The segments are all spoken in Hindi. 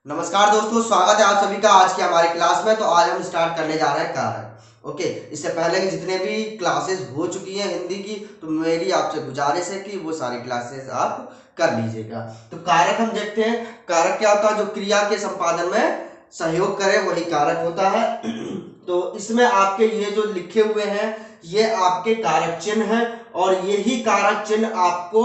नमस्कार दोस्तों, स्वागत है आप सभी का आज की हमारी क्लास में। तो आज हम स्टार्ट करने जा रहे हैं कारक। ओके, इससे पहले की जितने भी क्लासेस हो चुकी हैं हिंदी की, तो मेरी आपसे गुजारिश है कि वो सारी क्लासेस आप कर लीजिएगा। तो कारक हम देखते हैं। कारक क्या होता है? जो क्रिया के संपादन में सहयोग करे वही कारक होता है। तो इसमें आपके ये जो लिखे हुए हैं ये आपके कारक चिन्ह हैं, और यही कारक चिन्ह आपको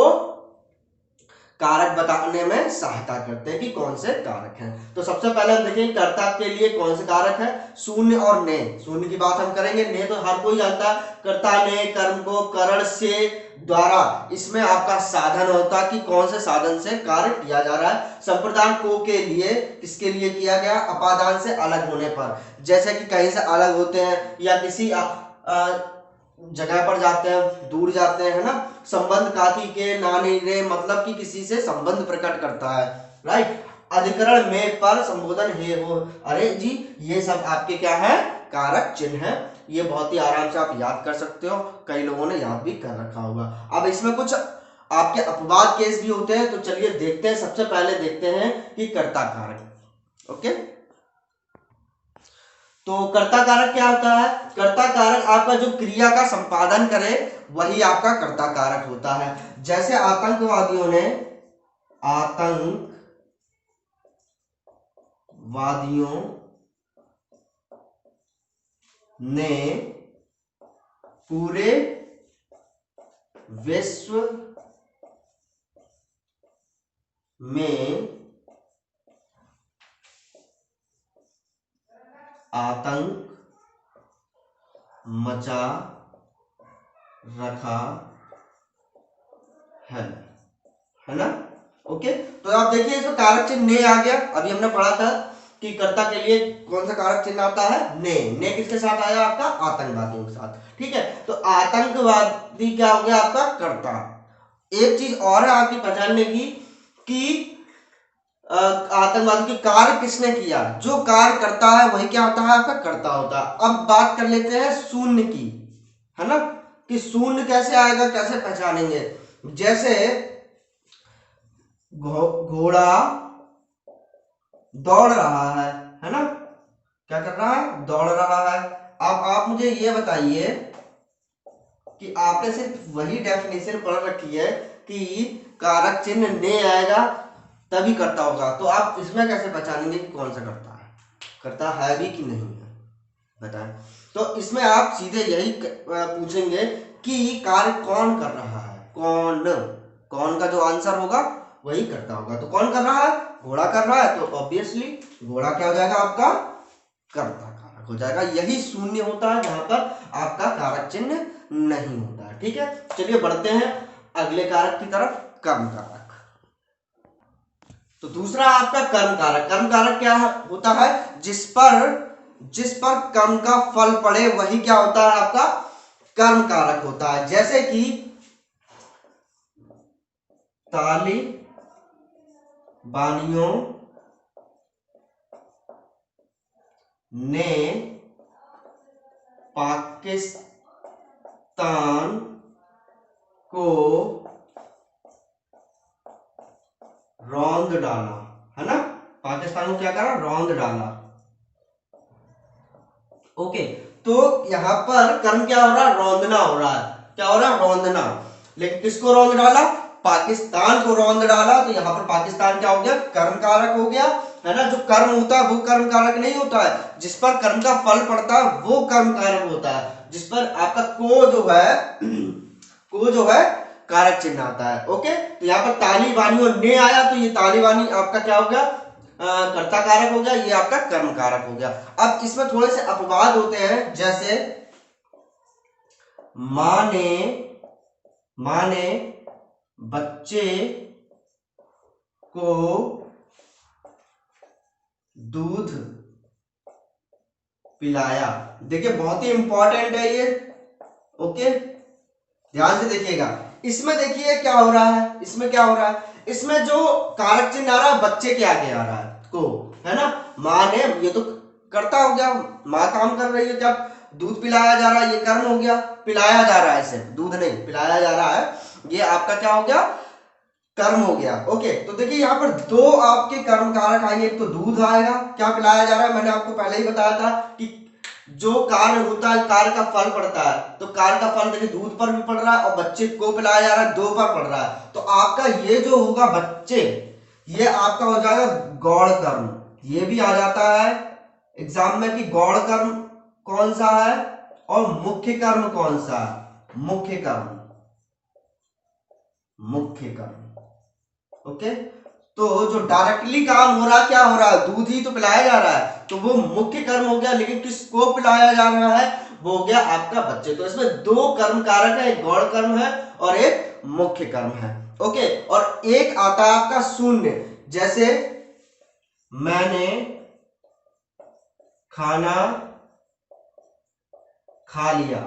कारक बताने में सहायता करते हैं कि कौन से कारक हैं। तो सबसे पहले हम देखेंगे कर्ता के लिए कौन से कारक है। शून्य और ने। शून्य की बात हम करेंगे, ने तो हर कोई जानता है। कर्ता ने कर्म को करण से द्वारा, इसमें आपका साधन होता है कि कौन से साधन से कार्य किया जा रहा है। संप्रदान को के लिए किसके लिए किया गया? अपादान से अलग होने पर, जैसे कि कहीं से अलग होते हैं या किसी जगह पर जाते हैं, दूर जाते हैं, है ना। संबंध काथी के नानी रे, मतलब कि किसी से संबंध प्रकट करता है, राइट। अधिकरण में पर संबोधन हे हो, अरे जी ये सब आपके क्या है? कारक चिन्ह है। ये बहुत ही आराम से आप याद कर सकते हो, कई लोगों ने याद भी कर रखा होगा। अब इसमें कुछ आपके अपवाद केस भी होते हैं, तो चलिए देखते हैं। सबसे पहले देखते हैं कि कर्ता कारक। ओके, तो कर्ता कारक क्या होता है? कर्ता कारक आपका जो क्रिया का संपादन करे वही आपका कर्ता कारक होता है। जैसे आतंकवादियों ने पूरे विश्व में आतंक मचा रखा है ना। ओके, तो आप देखिए इसमें कारक चिन्ह ने आ गया। अभी हमने पढ़ा था कि कर्ता के लिए कौन सा कारक चिन्ह आता है? ने किसके साथ आया? आपका आतंकवादियों के साथ। ठीक है, तो आतंकवादी क्या हो गया? आपका कर्ता। एक चीज और है आपकी पहचानने की कि आतंकवाद की कार्य किसने किया? जो कार्य करता है वही क्या होता है? आपका कर्ता होता है। अब बात कर लेते हैं शून्य की, है ना, कि शून्य कैसे आएगा, कैसे पहचानेंगे। जैसे घोड़ा दौड़ रहा है ना, क्या कर रहा है? दौड़ रहा है। अब आप मुझे ये बताइए कि आपने सिर्फ वही डेफिनेशन पढ़ रखी है कि कारक चिन्ह ने आएगा तभी करता होगा, तो आप इसमें कैसे पहचानेंगे कि कौन सा करता है? करता है भी कि नहीं है, बताएं। तो इसमें आप सीधे यही पूछेंगे कि कार्य कौन कर रहा है। कौन का जो आंसर होगा वही करता होगा। तो कौन कर रहा है? घोड़ा कर रहा है, तो ऑब्वियसली घोड़ा क्या हो जाएगा? आपका कर्ता कारक हो जाएगा। यही शून्य होता है जहां पर आपका कारक चिन्ह नहीं होता है। ठीक है, चलिए बढ़ते हैं अगले कारक की तरफ, कर्म कारक। तो दूसरा आपका कर्म कारक। कर्म कारक क्या होता है? जिस पर कर्म का फल पड़े वही क्या होता है? आपका कर्म कारक होता है। जैसे कि तालिबानियों ने पाकिस्तान को रौंद डाला, है ना। पाकिस्तान को क्या करा? रौंद डाला। ओके, तो यहां पर कर्म क्या हो रहा है? रौंदना हो रहा है। क्या हो रहा है? रौंदना। लेकिन किसको रौंद डाला? पाकिस्तान को रौंद डाला। तो यहां पर पाकिस्तान क्या हो गया? कर्म कारक हो गया, है ना। जो कर्म होता है वो कर्म कारक नहीं होता है, जिस पर कर्म का फल पड़ता है वो कर्म कारक होता है। जिस पर आपका को जो है कारक चिन्ह आता है। ओके, तो यहाँ पर तालिबानियों ने आया, तो ये तालिबानी आपका क्या हो गया? कर्ता कारक हो गया, ये आपका कर्म कारक हो गया। अब इसमें थोड़े से अपवाद होते हैं, जैसे माँ ने बच्चे को दूध पिलाया। देखिए बहुत ही इंपॉर्टेंट है ये। ओके, ध्यान से देखिएगा। इसमें देखिए क्या हो रहा है? इसमें क्या हो रहा है? इसमें जो कारक चिन्ह आ रहा है बच्चे के आगे आ रहा है, को, है ना। माँ ने, ये तो कर्ता हो गया, माँ काम कर रही है। जब दूध पिलाया जा रहा है ये कर्म हो गया, पिलाया जा रहा है, इसे दूध नहीं पिलाया जा रहा है। ये आपका क्या हो गया, कर्म हो गया। ओके, तो देखिए यहाँ पर दो आपके कर्म कारक आएंगे। एक तो दूध आएगा, क्या पिलाया जा रहा है, मैंने आपको पहले ही बताया था कि जो कार्य होता है कार्य का फल पड़ता है, तो कार्य का फल देखिए दूध पर भी पड़ रहा है और बच्चे को पिलाया जा रहा है दो पर पड़ रहा है। तो आपका ये जो होगा बच्चे, ये आपका हो जाएगा गौण कर्म। ये भी आ जाता है एग्जाम में कि गौण कर्म कौन सा है और मुख्य कर्म कौन सा है। मुख्य कर्म, मुख्य कर्म। ओके, तो जो डायरेक्टली काम हो रहा है, क्या हो रहा है, दूध ही तो पिलाया जा रहा है, तो वो मुख्य कर्म हो गया। लेकिन किसको पिलाया जा रहा है, वो हो गया आपका बच्चे। तो इसमें दो कर्म कारक है, एक गौण कर्म है और एक मुख्य कर्म है। ओके, और एक आता है आपका शून्य, जैसे मैंने खाना खा लिया।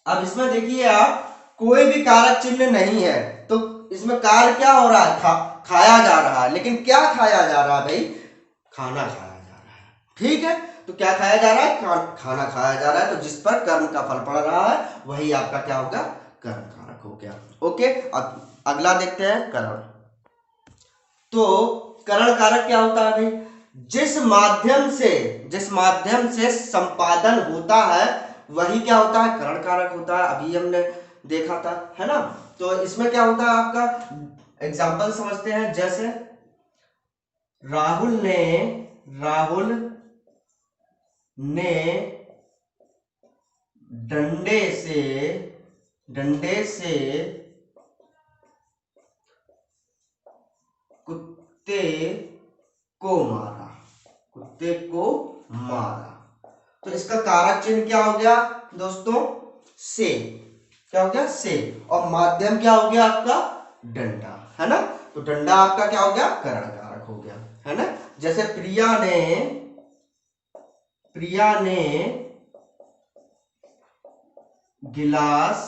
अब इसमें देखिए आप, कोई भी कारक चिन्ह नहीं है, तो इसमें कार्य क्या हो रहा है, खाया जा रहा है। लेकिन क्या खाया जा रहा है भाई, खाना खाया जा रहा है। ठीक है, तो क्या खाया जा रहा है, खाना खाया जा रहा है। तो जिस पर कर्म का फल पड़ रहा है वही आपका क्या होगा, कर्म कारक हो गया। ओके, अब अगला देखते हैं करण। तो करण कारक क्या होता है भाई, जिस माध्यम से संपादन होता है वही क्या होता है, करण कारक होता है। अभी हमने देखा था, है ना। तो इसमें क्या होता है आपका, एग्जांपल समझते हैं। जैसे राहुल ने डंडे से कुत्ते को मारा। तो इसका कारक चिन्ह क्या हो गया दोस्तों, से। क्या हो गया, से। और माध्यम क्या हो गया आपका, डंडा, है ना। तो डंडा आपका क्या हो गया, करण कारक हो गया, है ना। जैसे प्रिया ने गिलास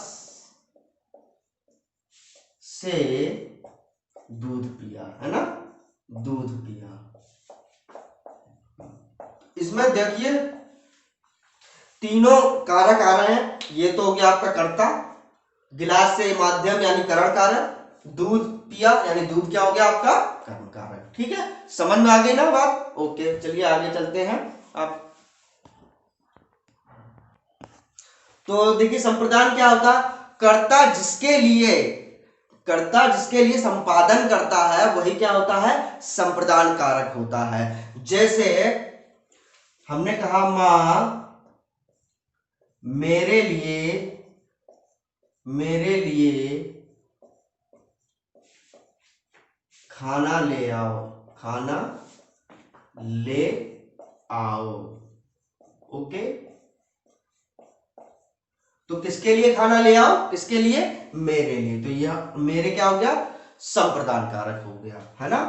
से दूध पिया, है ना, दूध पिया। इसमें देखिए तीनों कारक आ रहे हैं। ये तो हो गया आपका कर्ता, गिलास से माध्यम यानी करण कारक, दूध पिया यानी दूध क्या हो गया आपका, कर्म कारक। ठीक है, समझ में आ गई ना बात। ओके, चलिए आगे चलते हैं। आप तो देखिए संप्रदान क्या होता, कर्ता जिसके लिए संपादन करता है वही क्या होता है, संप्रदान कारक होता है। जैसे हमने कहा मां मेरे लिए खाना ले आओ। ओके, तो किसके लिए खाना ले आओ, किसके लिए, मेरे लिए। तो यह मेरे क्या हो गया, संप्रदान कारक हो गया, है ना।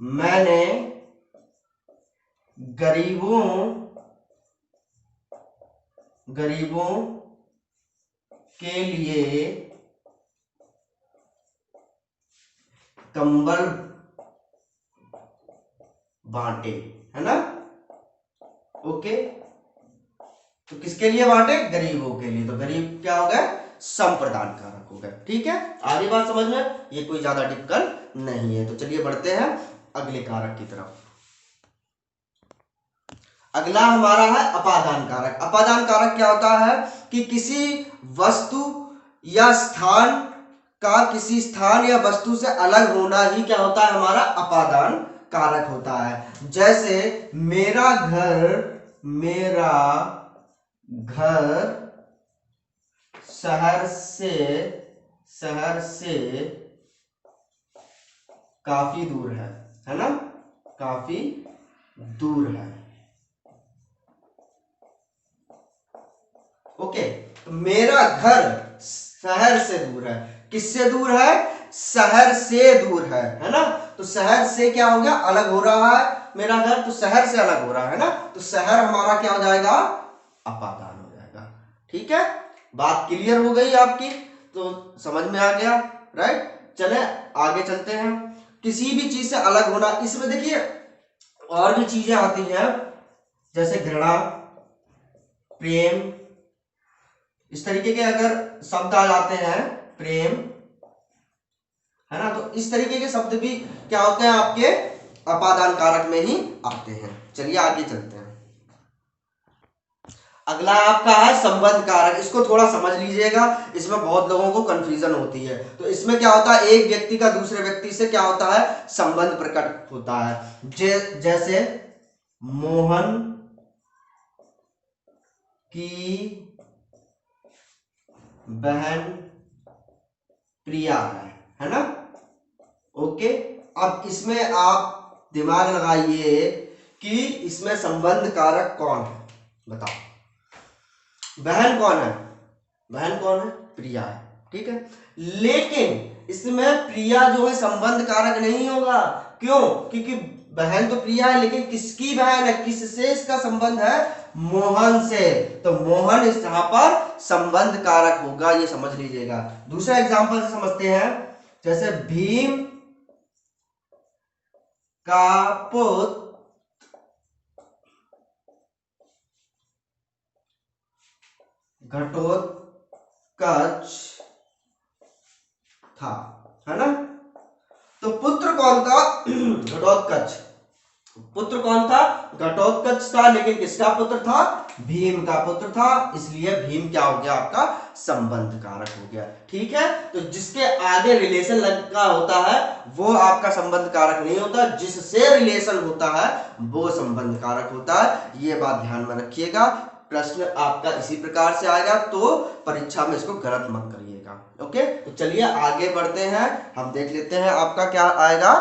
मैंने गरीबों के लिए कंबल बांटे, है ना। ओके, तो किसके लिए बांटे, गरीबों के लिए। तो गरीब क्या हो गया, संप्रदान कारक हो गया। ठीक है, आगे बात समझ में, ये कोई ज्यादा डिफिकल्ट नहीं है। तो चलिए बढ़ते हैं अगले कारक की तरफ। अगला हमारा है अपादान कारक। अपादान कारक क्या होता है कि किसी वस्तु या स्थान का किसी स्थान या वस्तु से अलग होना ही क्या होता है, हमारा अपादान कारक होता है। जैसे मेरा घर शहर से काफी दूर है ना, काफी दूर है। ओके, तो मेरा घर शहर से दूर है। किससे दूर है, शहर से दूर है ना। तो शहर से क्या हो गया, अलग हो रहा है मेरा घर, तो शहर से अलग हो रहा है ना। तो शहर हमारा क्या हो जाएगा, अपादान हो जाएगा। ठीक है, बात क्लियर हो गई आपकी, तो समझ में आ गया, राइट। चले आगे चलते हैं। किसी भी चीज से अलग होना, इसमें देखिए और भी चीजें आती हैं, जैसे घृणा, प्रेम, इस तरीके के अगर शब्द आ जाते हैं, प्रेम, है ना, तो इस तरीके के शब्द भी क्या होते हैं आपके अपादान कारक में ही आते हैं। चलिए आगे चलते हैं। अगला आपका है संबंध कारक। इसको थोड़ा समझ लीजिएगा, इसमें बहुत लोगों को कंफ्यूजन होती है। तो इसमें क्या होता है, एक व्यक्ति का दूसरे व्यक्ति से क्या होता है, संबंध प्रकट होता है। जैसे मोहन की बहन प्रिया है ना। ओके, अब इसमें आप दिमाग लगाइए कि इसमें संबंध कारक कौन है, बताओ। बहन कौन है, बहन कौन है, प्रिया है, ठीक है। लेकिन इसमें प्रिया जो है संबंध कारक नहीं होगा। क्यों? क्योंकि बहन तो प्रिया है, लेकिन किसकी बहन है, किससे इसका संबंध है, मोहन से। तो मोहन इस यहां पर संबंध कारक होगा, ये समझ लीजिएगा। दूसरा एग्जांपल से समझते हैं, जैसे भीम का पुत्र घटोत्कच था, है ना। तो पुत्र कौन था, घटोत्कच। पुत्र कौन था, घटोत्कच था, लेकिन किसका पुत्र था, भीम का पुत्र था, इसलिए भीम क्या हो गया, आपका संबंध कारक हो गया, ठीक है। तो जिसके आगे रिलेशन लगा होता है वो आपका संबंध कारक नहीं होता, जिससे रिलेशन होता है वो संबंध कारक होता है। ये बात ध्यान में रखिएगा, प्रश्न आपका इसी प्रकार से आएगा, तो परीक्षा में इसको गलत मत करिएगा। ओके, तो चलिए आगे बढ़ते हैं, हम देख लेते हैं आपका क्या आएगा।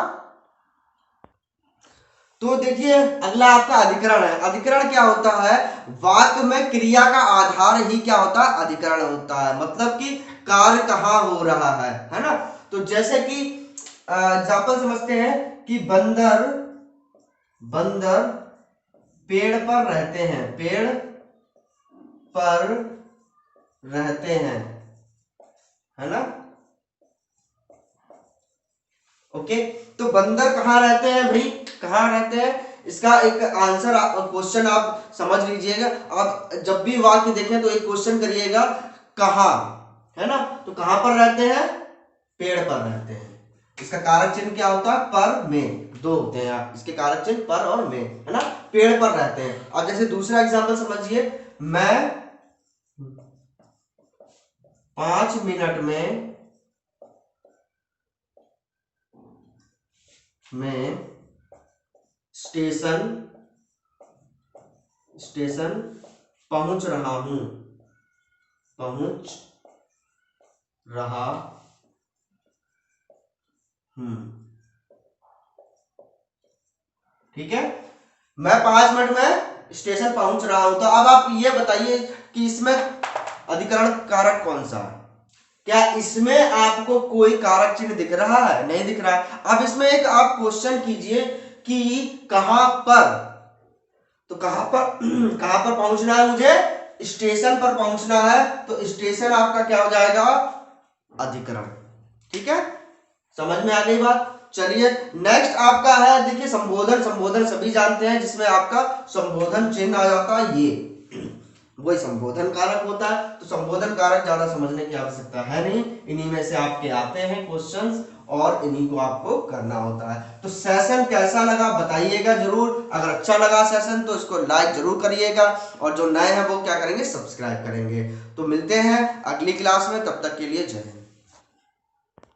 तो देखिए अगला आपका अधिकरण है। अधिकरण क्या होता है, वाक्य में क्रिया का आधार ही क्या होता है, अधिकरण होता है। मतलब कि कार्य कहां हो रहा है ना। तो जैसे कि एग्जाम्पल समझते हैं कि बंदर बंदर पेड़ पर रहते हैं, पेड़ पर रहते हैं, है ना। ओके, तो बंदर कहां रहते हैं भाई, कहां रहते हैं, इसका एक आंसर क्वेश्चन आप समझ लीजिएगा। आप जब भी वाक्य देखें तो एक क्वेश्चन करिएगा, कहां, है ना। तो कहां पर रहते हैं, पेड़ पर रहते हैं। इसका कारक चिन्ह क्या होता है, पर में, दो होते हैं इसके कारक चिन्ह, पर और में, है ना। पेड़ पर रहते हैं। अब जैसे दूसरा एग्जांपल समझिए, मैं 5 मिनट में स्टेशन पहुंच रहा हूं, ठीक है। मैं 5 मिनट में स्टेशन पहुंच रहा हूं। तो अब आप ये बताइए कि इसमें अधिकरण कारक कौन सा है। क्या इसमें आपको कोई कारक चिन्ह दिख रहा है, नहीं दिख रहा है। अब इसमें एक आप क्वेश्चन कीजिए कि कहां पर, तो कहां पर कहां पर पहुंचना है मुझे, स्टेशन पर पहुंचना है। तो स्टेशन आपका क्या हो जाएगा, अधिकरण, ठीक है। समझ में आ गई बात। चलिए नेक्स्ट आपका है, देखिए संबोधन। संबोधन सभी जानते हैं, जिसमें आपका संबोधन चिन्ह आ जाता है, ये वही संबोधन कारक होता है। तो संबोधन कारक ज्यादा समझने की आवश्यकता है नहीं, इन्हीं में से आपके आते हैं क्वेश्चंस और इन्हीं को आपको करना होता है। तो सेशन कैसा लगा बताइएगा जरूर। अगर अच्छा लगा सेशन तो इसको लाइक जरूर करिएगा, और जो नए हैं वो क्या करेंगे, सब्सक्राइब करेंगे। तो मिलते हैं अगली क्लास में, तब तक के लिए जय हिंद।